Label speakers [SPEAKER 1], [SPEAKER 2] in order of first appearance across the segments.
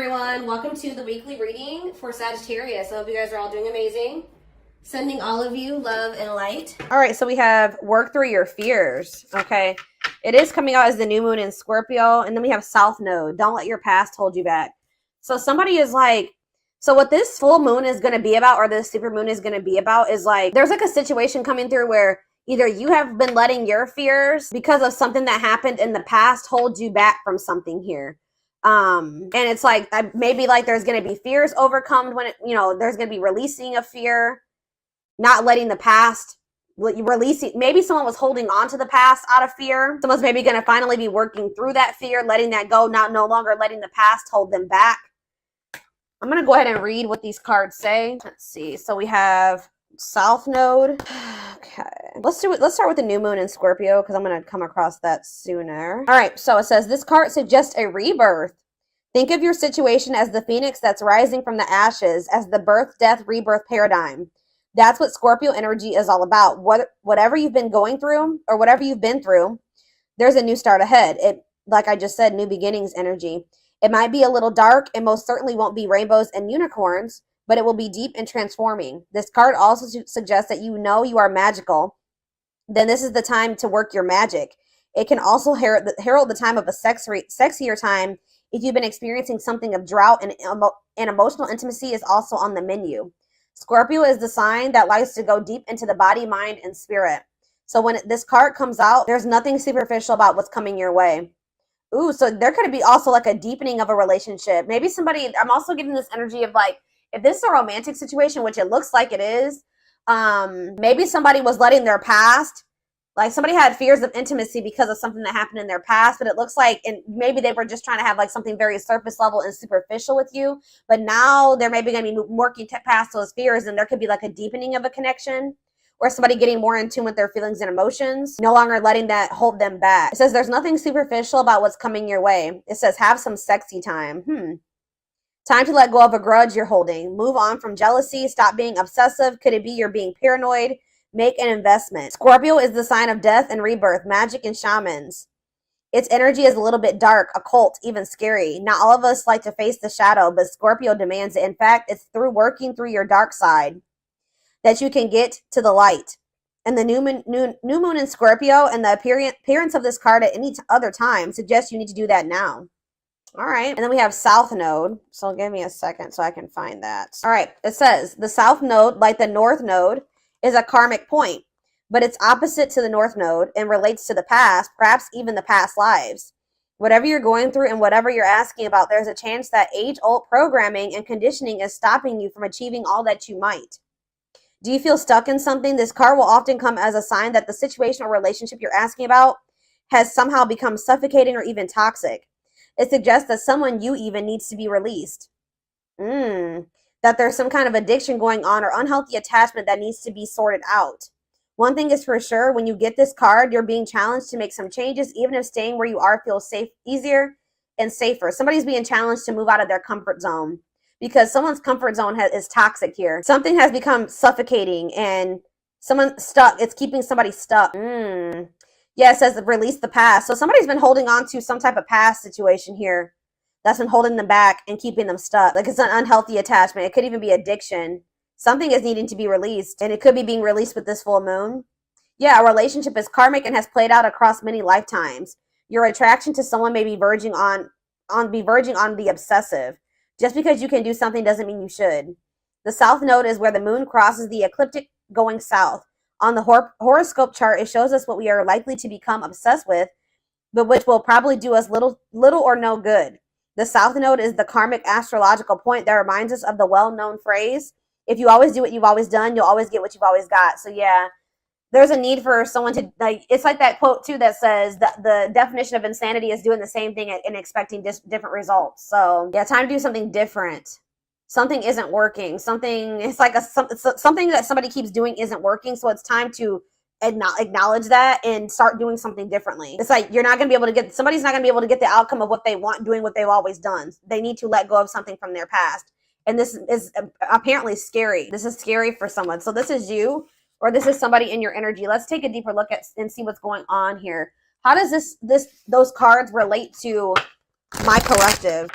[SPEAKER 1] everyone, welcome to the weekly reading for Sagittarius. I hope you guys are all doing amazing. Sending all of you love and light. All right, so we have work through your fears. Okay, it is coming out as the new moon in Scorpio, and then we have South Node. Don't let your past hold you back. So somebody is like, so what this full moon is going to be about, or this super moon is going to be about, is like there's like a situation coming through where either you have been letting your fears because of something that happened in the past hold you back from something here. And it's like maybe like there's going to be fears overcome when there's going to be releasing of fear, not letting the past releasing. Maybe someone was holding on to the past out of fear. Someone's maybe going to finally be working through that fear, letting that go, no longer letting the past hold them back. I'm going to go ahead and read what these cards say. Let's see. So we have South Node. Okay, let's start with the new moon in Scorpio because I'm going to come across that sooner. All right, so it says this card suggests a rebirth. Think of your situation as the phoenix that's rising from the ashes, as the birth, death, rebirth paradigm. That's what Scorpio energy is all about. Whatever you've been going through or whatever you've been through, there's a new start ahead. It, like I just said, new beginnings energy. It might be a little dark and most certainly won't be rainbows and unicorns, but it will be deep and transforming. This card also suggests that you are magical. Then this is the time to work your magic. It can also herald the time of a sexier time if you've been experiencing something of drought, and emotional intimacy is also on the menu. Scorpio is the sign that likes to go deep into the body, mind, and spirit. So when this card comes out, there's nothing superficial about what's coming your way. Ooh, so there could be also like a deepening of a relationship. Maybe somebody, I'm also getting this energy of like, if this is a romantic situation, which it looks like it is, maybe somebody was letting their past, like somebody had fears of intimacy because of something that happened in their past, but it looks like, and maybe they were just trying to have like something very surface level and superficial with you, but now they're maybe going to be working past those fears, and there could be like a deepening of a connection, or somebody getting more in tune with their feelings and emotions, no longer letting that hold them back. It says there's nothing superficial about what's coming your way. It says have some sexy time. Time to let go of a grudge you're holding. Move on from jealousy. Stop being obsessive. Could it be you're being paranoid? Make an investment. Scorpio is the sign of death and rebirth, magic and shamans. Its energy is a little bit dark, occult, even scary. Not all of us like to face the shadow, but Scorpio demands it. In fact, it's through working through your dark side that you can get to the light. And the new moon in Scorpio and the appearance of this card at any other time suggests you need to do that now. All right. And then we have South Node. So give me a second so I can find that. All right. It says the South Node, like the North Node, is a karmic point, but it's opposite to the North Node and relates to the past, perhaps even the past lives. Whatever you're going through and whatever you're asking about, there's a chance that age-old programming and conditioning is stopping you from achieving all that you might. Do you feel stuck in something? This card will often come as a sign that the situation or relationship you're asking about has somehow become suffocating or even toxic. It suggests that someone you even needs to be released. That there's some kind of addiction going on or unhealthy attachment that needs to be sorted out. One thing is for sure, when you get this card, you're being challenged to make some changes, even if staying where you are feels safe, easier and safer. Somebody's being challenged to move out of their comfort zone because someone's comfort zone is toxic here. Something has become suffocating and someone's stuck. It's keeping somebody stuck. Yeah, it says release the past. So somebody's been holding on to some type of past situation here that's been holding them back and keeping them stuck. Like it's an unhealthy attachment. It could even be addiction. Something is needing to be released, and it could be being released with this full moon. Yeah, a relationship is karmic and has played out across many lifetimes. Your attraction to someone may be verging on the obsessive. Just because you can do something doesn't mean you should. The South Node is where the moon crosses the ecliptic going south. On the horoscope chart, it shows us what we are likely to become obsessed with, but which will probably do us little or no good. The South Node is the karmic astrological point that reminds us of the well-known phrase, if you always do what you've always done, you'll always get what you've always got. So yeah, there's a need for someone to, like, it's like that quote too that says that the definition of insanity is doing the same thing and expecting different results. So yeah, time to do something different. Something isn't working. Something that somebody keeps doing isn't working. So it's time to acknowledge that and start doing something differently. It's like somebody's not going to be able to get the outcome of what they want doing what they've always done. They need to let go of something from their past. And this is apparently scary. This is scary for someone. So this is you, or this is somebody in your energy. Let's take a deeper look at and see what's going on here. How does those cards relate to my collective?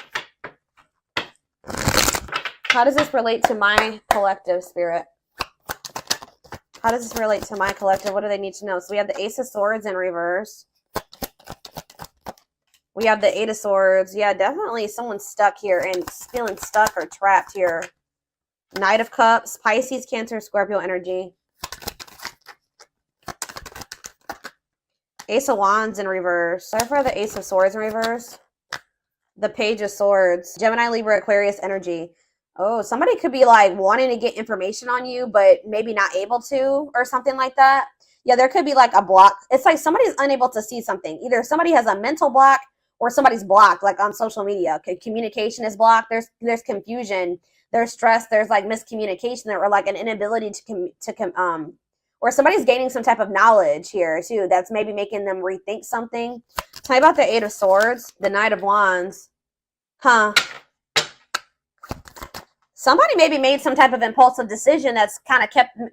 [SPEAKER 1] How does this relate to my collective, Spirit? How does this relate to my collective? What do they need to know? So we have the Ace of Swords in reverse. We have the Eight of Swords. Yeah, definitely someone's stuck here and feeling stuck or trapped here. Knight of Cups, Pisces, Cancer, Scorpio energy. Ace of Wands in reverse. Sorry for the Ace of Swords in reverse. The Page of Swords. Gemini, Libra, Aquarius energy. Oh, somebody could be like wanting to get information on you, but maybe not able to or something like that. Yeah, there could be like a block. It's like somebody's unable to see something. Either somebody has a mental block or somebody's blocked, like on social media. Okay, communication is blocked. There's confusion. There's stress. There's like miscommunication or like an inability or somebody's gaining some type of knowledge here too. That's maybe making them rethink something. Tell me about the Eight of Swords, the Knight of Wands. Huh. Somebody maybe made some type of impulsive decision that's kind of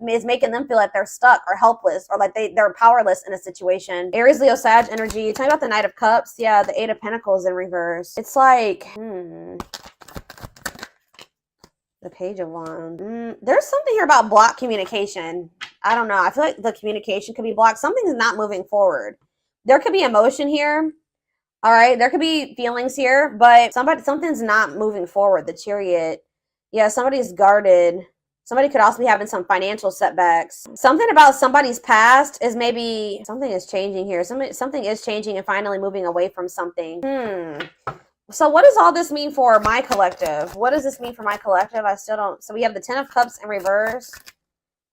[SPEAKER 1] is making them feel like they're stuck or helpless or like they're powerless in a situation. Aries, Leo, Sag energy. Tell me about the Knight of Cups. Yeah, the Eight of Pentacles in reverse. It's like, the Page of Wands. There's something here about blocked communication. I don't know. I feel like the communication could be blocked. Something's not moving forward. There could be emotion here. All right. There could be feelings here, but something's not moving forward. The Chariot. Yeah, somebody's guarded. Somebody could also be having some financial setbacks. Something about somebody's past is maybe something is changing here. Something is changing and finally moving away from something. So what does all this mean for my collective? What does this mean for my collective? I still don't. So we have the Ten of Cups in reverse.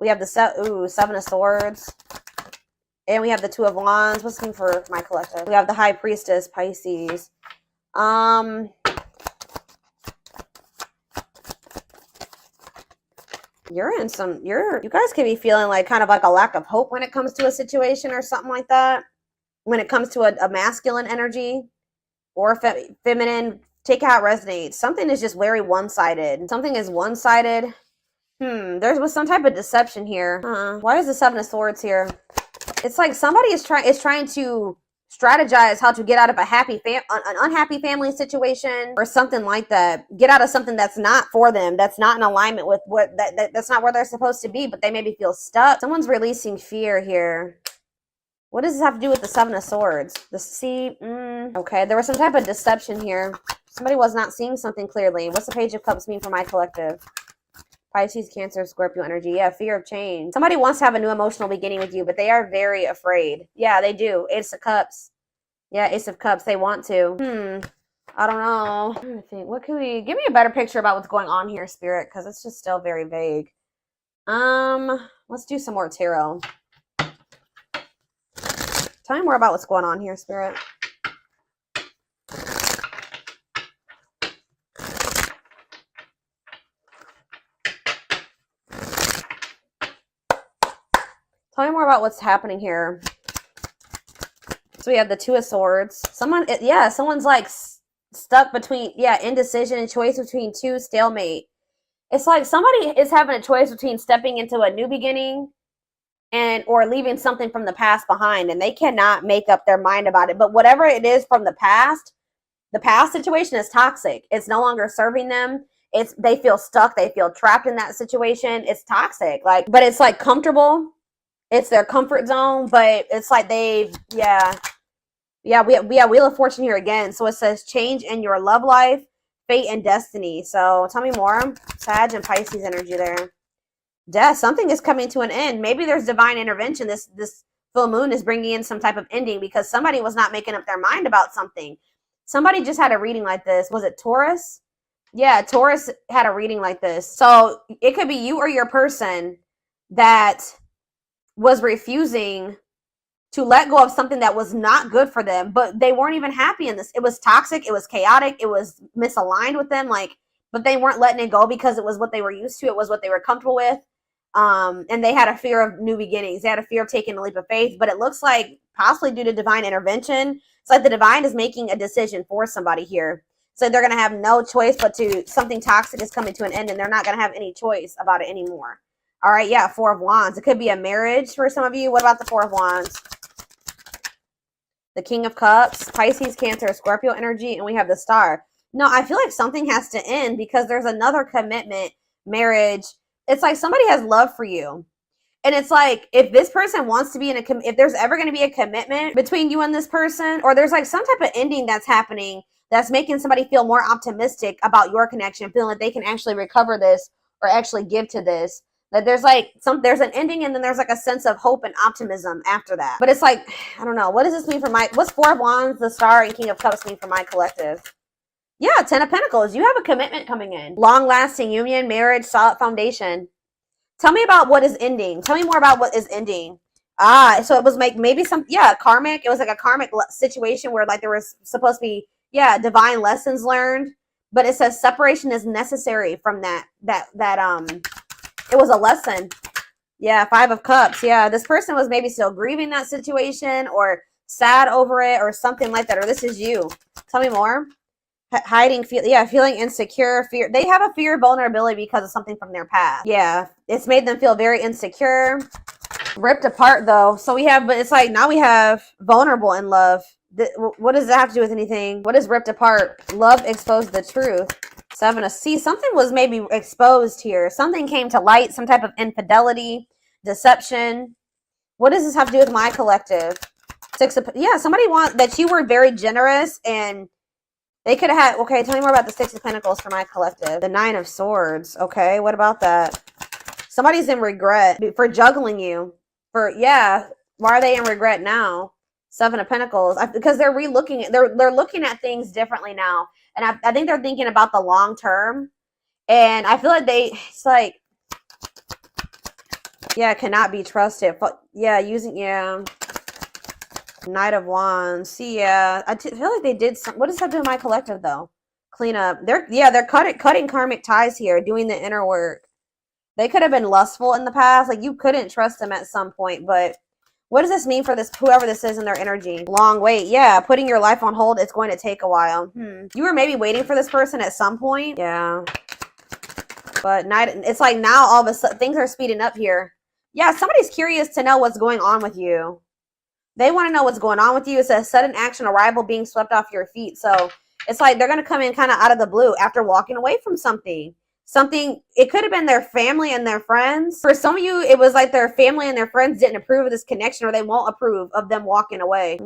[SPEAKER 1] We have the Seven of Swords. And we have the Two of Wands. What's this mean for my collective? We have the High Priestess, Pisces. You guys can be feeling like kind of like a lack of hope when it comes to a situation or something like that. When it comes to a masculine energy or feminine, take out resonates. Something is just very one-sided. Something is one-sided. There was some type of deception here. Why is the Seven of Swords here? It's like somebody is trying to strategize how to get out of an unhappy family situation or something like that. Get out of something that's not for them, that's not in alignment with that's not where they're supposed to be, but they maybe feel stuck. Someone's releasing fear here. What does this have to do with the Seven of Swords? Okay, there was some type of deception here. Somebody was not seeing something clearly. What's the Page of Cups mean for my collective? Pisces, Cancer, Scorpio energy. Yeah, fear of change. Somebody wants to have a new emotional beginning with you, but they are very afraid. Yeah, they do. Ace of Cups. Yeah, Ace of Cups. They want to. I don't know. I'm trying to think. What could we... Give me a better picture about what's going on here, Spirit, because it's just still very vague. Let's do some more tarot. Tell me more about what's going on here, Spirit. Tell me more about what's happening here. So we have the Two of Swords. Someone's like stuck between, indecision and choice between two, stalemate. It's like somebody is having a choice between stepping into a new beginning or leaving something from the past behind, and they cannot make up their mind about it. But whatever it is from the past situation is toxic. It's no longer serving them. They feel stuck. They feel trapped in that situation. It's toxic. But it's like comfortable. It's their comfort zone, but it's like we have Wheel of Fortune here again. So it says change in your love life, fate, and destiny. So tell me more. Sag and Pisces energy there. Death. Something is coming to an end. Maybe there's divine intervention. This full moon is bringing in some type of ending because somebody was not making up their mind about something. Somebody just had a reading like this. Was it Taurus? Yeah, Taurus had a reading like this. So it could be you or your person that was refusing to let go of something that was not good for them, but they weren't even happy in this. It was toxic. It was chaotic. It was misaligned with them. But they weren't letting it go because it was what they were used to. It was what they were comfortable with. And they had a fear of new beginnings. They had a fear of taking a leap of faith, but it looks like possibly due to divine intervention. It's like the divine is making a decision for somebody here. So they're going to have no choice but something toxic is coming to an end and they're not going to have any choice about it anymore. All right, yeah, Four of Wands. It could be a marriage for some of you. What about the Four of Wands? The King of Cups, Pisces, Cancer, Scorpio energy, and we have the Star. No, I feel like something has to end because there's another commitment, marriage. It's like somebody has love for you. And it's like, if this person wants to be in if there's ever going to be a commitment between you and this person, or there's like some type of ending that's happening that's making somebody feel more optimistic about your connection, feeling like they can actually recover this or actually give to this, that there's like there's an ending and then there's like a sense of hope and optimism after that. But it's like, I don't know. What does this mean for what's Four of Wands, the Star, and King of Cups mean for my collective? Yeah, Ten of Pentacles. You have a commitment coming in. Long-lasting union, marriage, solid foundation. Tell me about what is ending. Tell me more about what is ending. So it was like maybe karmic. It was like a karmic situation where like there was supposed to be, divine lessons learned. But it says separation is necessary from that it was a lesson. Yeah, Five of Cups. Yeah, this person was maybe still grieving that situation or sad over it or something like that. Or this is you. Tell me more. Hiding, feeling insecure, fear. They have a fear of vulnerability because of something from their past. Yeah, it's made them feel very insecure. Ripped apart though. So but it's like now we have vulnerable in love. What does that have to do with anything? What is ripped apart? Love exposed the truth. Seven of something was maybe exposed here. Something came to light, some type of infidelity, deception. What does this have to do with my collective? Somebody that you were very generous and they could have had, okay, tell me more about the Six of Pentacles for my collective. The Nine of Swords. Okay, what about that? Somebody's in regret for juggling you. Why are they in regret now? Seven of Pentacles. Because they're they're looking at things differently now. And I think they're thinking about the long term. And I feel like cannot be trusted. Knight of Wands. I feel like they did what does that do to my collective though? Clean up. They're cutting karmic ties here, doing the inner work. They could have been lustful in the past, like you couldn't trust them at some point, but what does this mean for whoever this is in their energy? Long wait. Yeah, putting your life on hold, it's going to take a while. You were maybe waiting for this person at some point. Yeah. But it's like now all of a sudden things are speeding up here. Yeah, somebody's curious to know what's going on with you. They want to know what's going on with you. It's a sudden action arrival being swept off your feet. So it's like they're going to come in kind of out of the blue after walking away from something. It could have been their family and their friends. For some of you, it was like their family and their friends didn't approve of this connection or they won't approve of them walking away.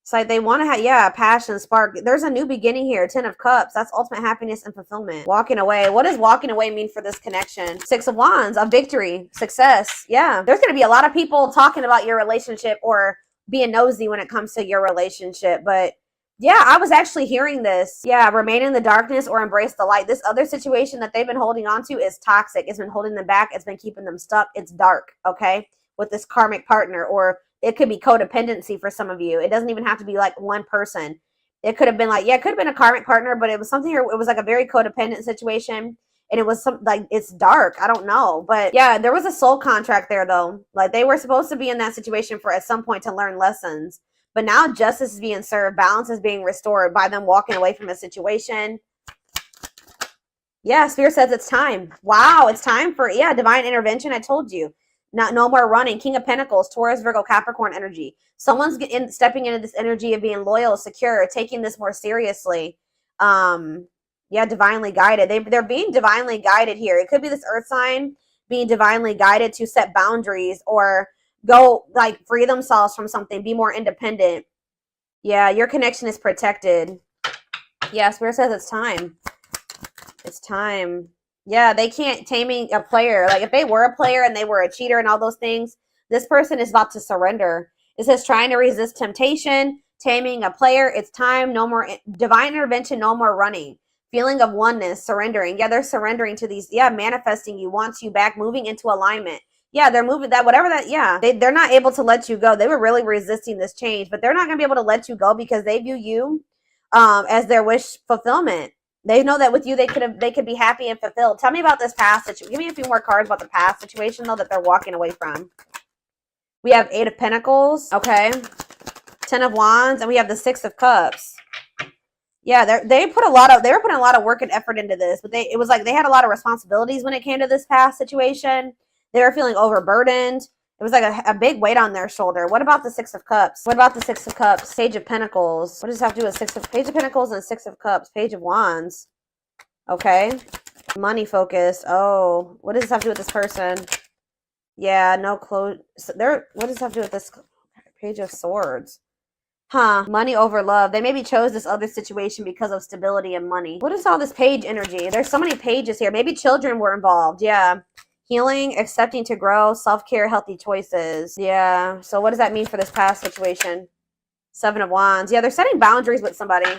[SPEAKER 1] It's like they want to have, passion, spark. There's a new beginning here. Ten of Cups. That's ultimate happiness and fulfillment. Walking away. What does walking away mean for this connection? Six of Wands. A victory. Success. Yeah. There's going to be a lot of people talking about your relationship or being nosy when it comes to your relationship. But yeah, I was actually hearing this. Yeah, remain in the darkness or embrace the light. This other situation that they've been holding on to is toxic. It's been holding them back. It's been keeping them stuck. It's dark, okay? With this karmic partner, or it could be codependency for some of you. It doesn't even have to be like one person. It could have been like, it could have been a karmic partner, but it was something here. It was like a very codependent situation. And it was it's dark. I don't know. But yeah, there was a soul contract there though. Like they were supposed to be in that situation for at some point to learn lessons. But now justice is being served. Balance is being restored by them walking away from a situation. Yeah, Spirit says it's time. Wow, it's time for, divine intervention. I told you. No more running. King of Pentacles, Taurus, Virgo, Capricorn energy. Someone's stepping into this energy of being loyal, secure, taking this more seriously. Divinely guided. They're being divinely guided here. It could be this earth sign being divinely guided to set boundaries or go free themselves from something, be more independent. Yeah, your connection is protected. Yeah, Spirit says it's time. It's time. Yeah, they can't taming a player. Like if they were a player and they were a cheater and all those things, this person is about to surrender. It says trying to resist temptation, taming a player. It's time. No more divine intervention. No more running. Feeling of oneness, surrendering. Yeah, they're surrendering to these. Yeah, manifesting you, wants you back, moving into alignment. Yeah, they're moving that, whatever that, they're not able to let you go. They were really resisting this change, but they're not going to be able to let you go because they view you as their wish fulfillment. They know that with you, they could be happy and fulfilled. Tell me about this past situation. Give me a few more cards about the past situation, though, that they're walking away from. We have Eight of Pentacles, okay, Ten of Wands, and we have the Six of Cups. Yeah, they were putting a lot of work and effort into this, but it was like they had a lot of responsibilities when it came to this past situation. They were feeling overburdened. It was like a big weight on their shoulder. What about the Six of Cups? What about the Six of Cups? Page of Pentacles. What does this have to do with Page of Pentacles and Six of Cups? Page of Wands. Okay. Money focused. Oh, what does this have to do with this person? Yeah, no clothes. So what does this have to do with this Page of Swords? Huh. Money over love. They maybe chose this other situation because of stability and money. What is all this page energy? There's so many pages here. Maybe children were involved. Yeah. Healing, accepting to grow, self-care, healthy choices. Yeah. So what does that mean for this past situation? Seven of Wands. Yeah, they're setting boundaries with somebody.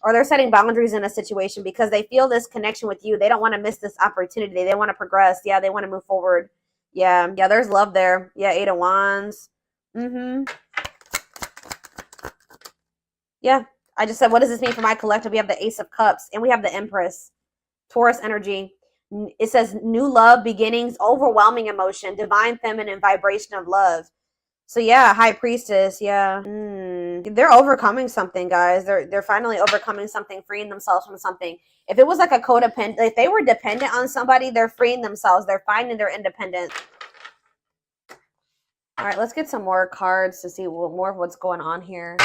[SPEAKER 1] Or they're setting boundaries in a situation because they feel this connection with you. They don't want to miss this opportunity. They want to progress. Yeah, they want to move forward. Yeah. Yeah, there's love there. Yeah, Eight of Wands. Yeah, I just said, what does this mean for my collective? We have the Ace of Cups and we have the Empress, Taurus energy. It says new love, beginnings, overwhelming emotion, divine feminine vibration of love. So yeah, High Priestess, yeah. They're overcoming something, guys. They're finally overcoming something, freeing themselves from something. If it was like a codependent, if they were dependent on somebody, they're freeing themselves. They're finding their independence. All right, let's get some more cards to see more of what's going on here.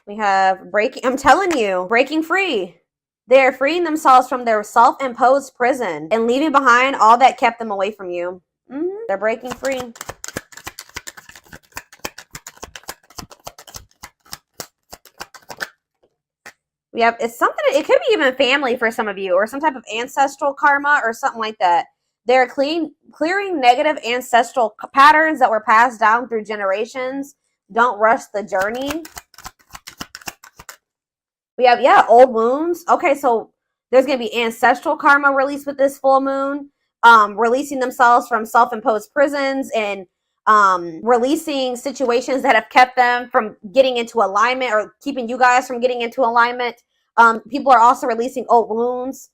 [SPEAKER 1] We have breaking, I'm telling you, breaking free. They're freeing themselves from their self-imposed prison and leaving behind all that kept them away from you. They're breaking free. We have, it's something, it could be even family for some of you or some type of ancestral karma or something like that. They're clearing negative ancestral patterns that were passed down through generations. Don't rush the journey. We have, yeah, old wounds. Okay, so there's going to be ancestral karma released with this full moon, releasing themselves from self-imposed prisons and releasing situations that have kept them from getting into alignment or keeping you guys from getting into alignment. People are also releasing old wounds.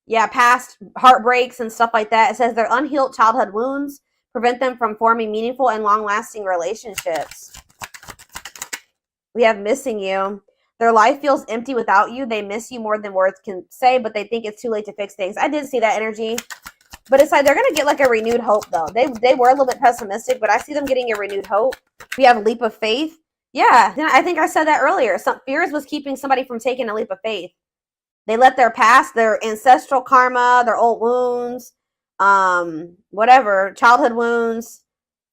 [SPEAKER 1] Yeah, past heartbreaks and stuff like that. It says their unhealed childhood wounds prevent them from forming meaningful and long-lasting relationships. We have missing you. Their life feels empty without you. They miss you more than words can say, but they think it's too late to fix things. I did see that energy. But it's like they're going to get like a renewed hope, though. They were a little bit pessimistic, but I see them getting a renewed hope. We have a leap of faith. Yeah, I think I said that earlier. Some fears was keeping somebody from taking a leap of faith. They let their past, their ancestral karma, their old wounds, whatever, childhood wounds,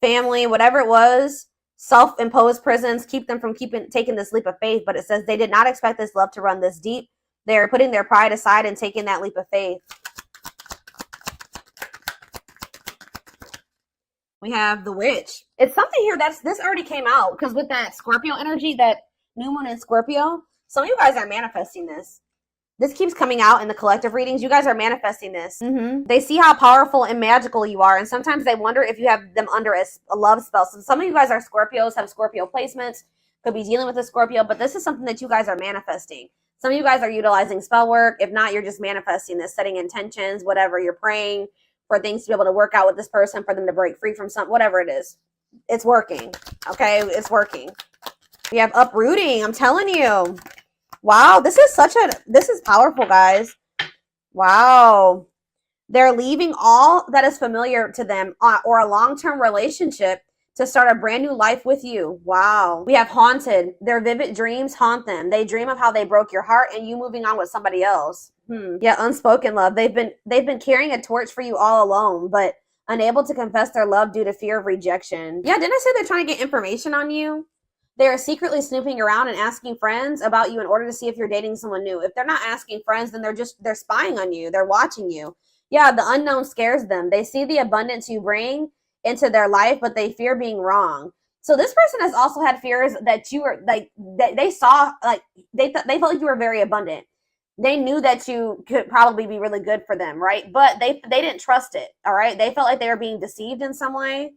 [SPEAKER 1] family, whatever it was, self-imposed prisons, keep them from taking this leap of faith. But it says they did not expect this love to run this deep. They're putting their pride aside and taking that leap of faith. We have the Witch. It's something here this already came out because with that Scorpio energy, that new moon in Scorpio, some of you guys are manifesting this. This keeps coming out in the collective readings. You guys are manifesting this. They see how powerful and magical you are, and sometimes they wonder if you have them under a love spell. So some of you guys are Scorpios, have Scorpio placements, could be dealing with a Scorpio, but this is something that you guys are manifesting. Some of you guys are utilizing spell work. If not, you're just manifesting this, setting intentions, whatever. You're praying for things to be able to work out with this person, for them to break free from something, whatever it is. It's working, okay? It's working. We have uprooting, I'm telling you. Wow, this is powerful, guys. Wow. They're leaving all that is familiar to them or a long-term relationship to start a brand new life with you. Wow. We have haunted. Their vivid dreams haunt them. They dream of how they broke your heart and you moving on with somebody else. Yeah, unspoken love. They've been carrying a torch for you all alone, but unable to confess their love due to fear of rejection. Yeah, didn't I say they're trying to get information on you? They are secretly snooping around and asking friends about you in order to see if you're dating someone new. If they're not asking friends, then they're spying on you. They're watching you. Yeah, the unknown scares them. They see the abundance you bring into their life, but they fear being wrong. So this person has also had fears that you were like, they saw, like, they felt like you were very abundant. They knew that you could probably be really good for them, right? But they didn't trust it, all right? They felt like they were being deceived in some way.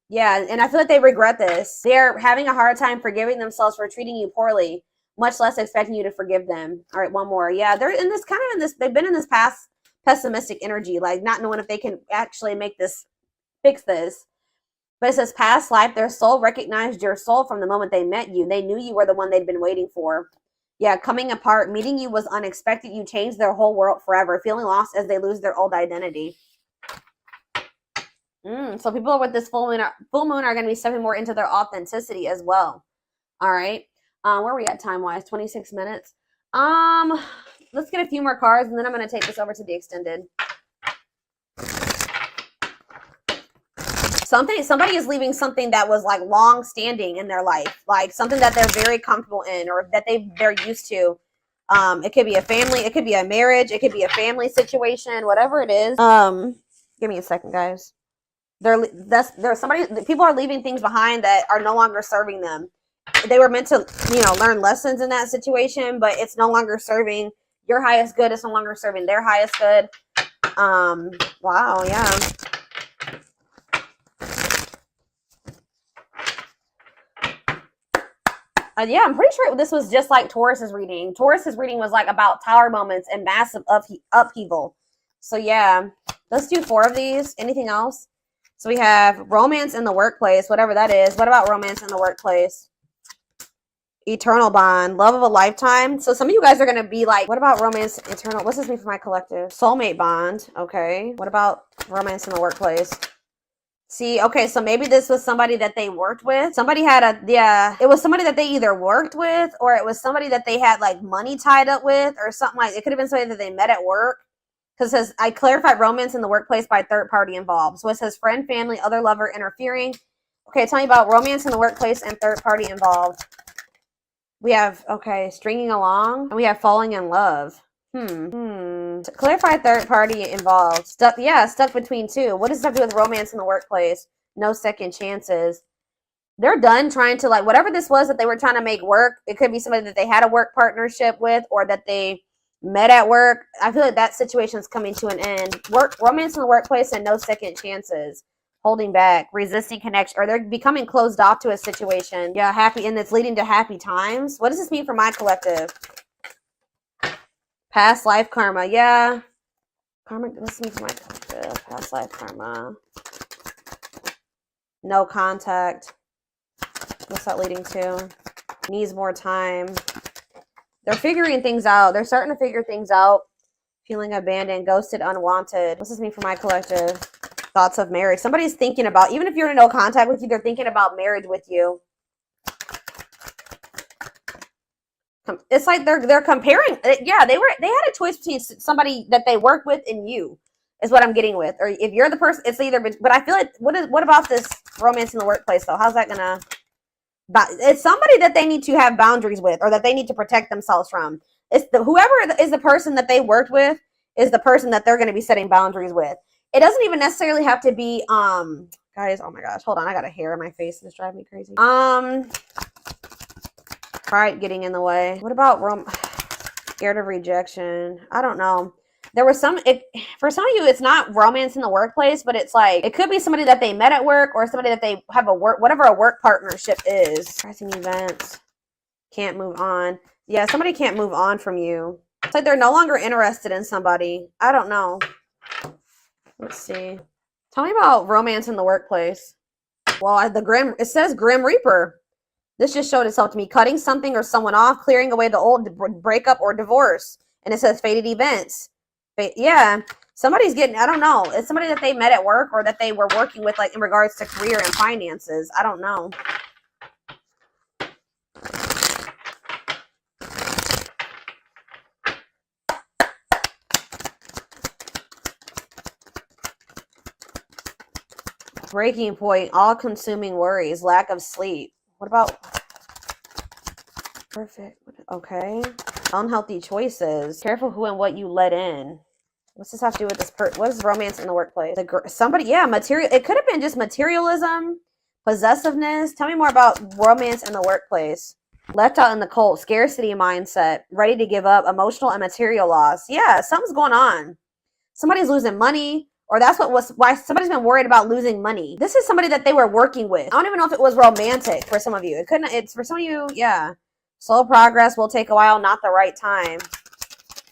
[SPEAKER 1] Yeah, and I feel like they regret this. They're having a hard time forgiving themselves for treating you poorly, much less expecting you to forgive them. All right, one more. Yeah, they're in this they've been in this past pessimistic energy, like not knowing if they can actually fix this. But it says past life, their soul recognized your soul from the moment they met you. They knew you were the one they'd been waiting for. Yeah, coming apart, meeting you was unexpected. You changed their whole world forever, feeling lost as they lose their old identity. So people with this full moon are going to be stepping more into their authenticity as well. All right. Where are we at time-wise? 26 minutes. Let's get a few more cards, and then I'm going to take this over to the extended. Somebody is leaving something that was like long standing in their life, like something that they're very comfortable in or that they're used to. It could be a family, it could be a marriage, it could be a family situation, whatever it is. Give me a second, guys. People are leaving things behind that are no longer serving them. They were meant to, learn lessons in that situation, but it's no longer serving your highest good. It's no longer serving their highest good. Wow, yeah. Yeah, I'm pretty sure this was just like Taurus's reading. Taurus's reading was like about tower moments and massive upheaval. So yeah, let's do 4 of these. Anything else? So we have romance in the workplace, whatever that is. What about romance in the workplace? Eternal bond, love of a lifetime. So some of you guys are going to be like, what about romance, eternal? What's this mean for my collective? Soulmate bond. Okay. What about romance in the workplace? See, okay, so maybe this was somebody that they worked with. Somebody had it was somebody that they either worked with or it was somebody that they had like money tied up with or something like, it could have been somebody that they met at work. Because it says, I clarified romance in the workplace by third party involved. So it says friend, family, other lover interfering. Okay, tell me about romance in the workplace and third party involved. We have, okay, stringing along. And we have falling in love. Clarify third party involved. Stuck between two. What does this have to do with romance in the workplace? No second chances. They're done trying to, like, whatever this was that they were trying to make work. It could be somebody that they had a work partnership with or that they met at work. I feel like that situation is coming to an end. Romance in the workplace and no second chances. Holding back, resisting connection, or they're becoming closed off to a situation. Yeah, happy, and it's leading to happy times. What does this mean for my collective? Past life karma, yeah. Karma, this means for my collective. Past life karma. No contact. What's that leading to? Needs more time. They're figuring things out. They're starting to figure things out. Feeling abandoned, ghosted, unwanted. What's this mean for my collective? Thoughts of marriage. Somebody's thinking about, even if you're in no contact with you, they're thinking about marriage with you. It's like they're comparing. Yeah, they had a choice between somebody that they work with and you, is what I'm getting with. Or if you're the person, it's either. But I feel like what about this romance in the workplace though? How's that gonna? But it's somebody that they need to have boundaries with, or that they need to protect themselves from. It's whoever is the person that they worked with is the person that they're going to be setting boundaries with. It doesn't even necessarily have to be guys. Oh my gosh, hold on, I got a hair in my face. It's driving me crazy. Pride getting in the way. What about scared of rejection? I don't know. There was for some of you, it's not romance in the workplace, but it's like, it could be somebody that they met at work or somebody that they have whatever a work partnership is. Pressing events. Can't move on. Yeah, somebody can't move on from you. It's like they're no longer interested in somebody. I don't know. Let's see. Tell me about romance in the workplace. Well, it says Grim Reaper. This just showed itself to me. Cutting something or someone off, clearing away the old, breakup or divorce. And it says fated events. Yeah, somebody's getting, I don't know. It's somebody that they met at work or that they were working with, like in regards to career and finances. I don't know. Breaking point, all-consuming worries, lack of sleep. What about perfect? Okay. Unhealthy choices. Careful who and what you let in. What's this have to do with this? What is romance in the workplace? Material. It could have been just materialism, possessiveness. Tell me more about romance in the workplace. Left out in the cold, scarcity mindset, ready to give up, emotional and material loss. Yeah, something's going on. Somebody's losing money. Or that's why somebody's been worried about losing money. This is somebody that they were working with. I don't even know if it was romantic for some of you. It's for some of you, yeah. Slow progress will take a while, not the right time.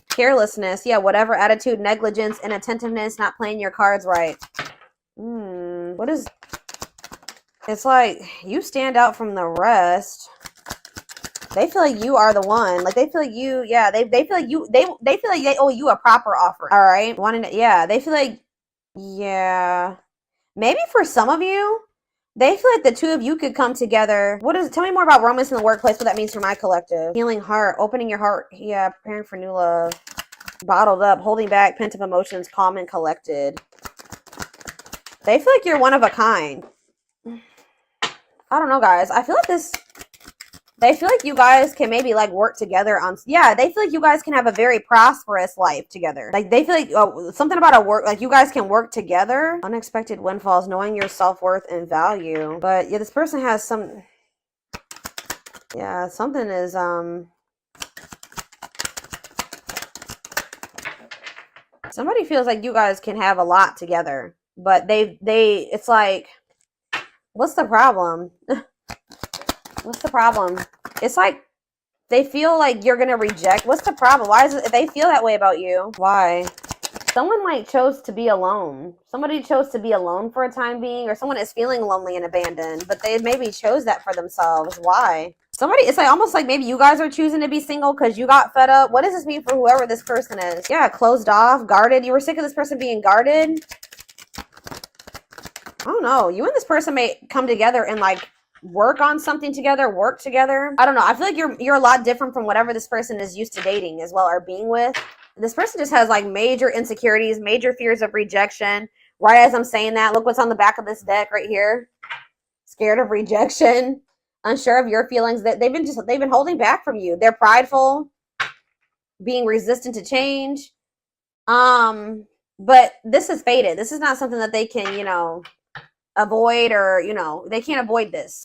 [SPEAKER 1] Carelessness, yeah, whatever attitude, negligence, inattentiveness, not playing your cards right. What is It's like you stand out from the rest. They feel like you are the one. Like they feel like you, yeah, they feel like you, they feel like they owe you a proper offering. All right. Yeah, they feel like, yeah. Maybe for some of you, they feel like the two of you could come together. Tell me more about romance in the workplace, what that means for my collective. Healing heart, opening your heart. Yeah, preparing for new love. Bottled up, holding back, pent up emotions, calm and collected. They feel like you're one of a kind. I don't know, guys. I feel like they feel like you guys can maybe like work together on, yeah, they feel like you guys can have a very prosperous life together. Like they feel like something about a work, like you guys can work together. Unexpected windfalls, knowing your self-worth and value. But yeah, this person has some, yeah, something is, somebody feels like you guys can have a lot together, but it's like, what's the problem? What's the problem? It's like they feel like you're gonna reject. What's the problem? Why is it they feel that way about you? Why? Someone like chose to be alone. Somebody chose to be alone for a time being, or someone is feeling lonely and abandoned, but they maybe chose that for themselves. Why? It's like almost like maybe you guys are choosing to be single because you got fed up. What does this mean for whoever this person is? Yeah, closed off, guarded. You were sick of this person being guarded. I don't know. You and this person may come together and like work on something together, work together. I don't know. I feel like you're a lot different from whatever this person is used to dating as well or being with. This person just has like major insecurities, major fears of rejection. Right as I'm saying that, look what's on the back of this deck right here. Scared of rejection, unsure of your feelings. That they've been holding back from you. They're prideful, being resistant to change. But this is fated. This is not something that they can, avoid, or they can't avoid this.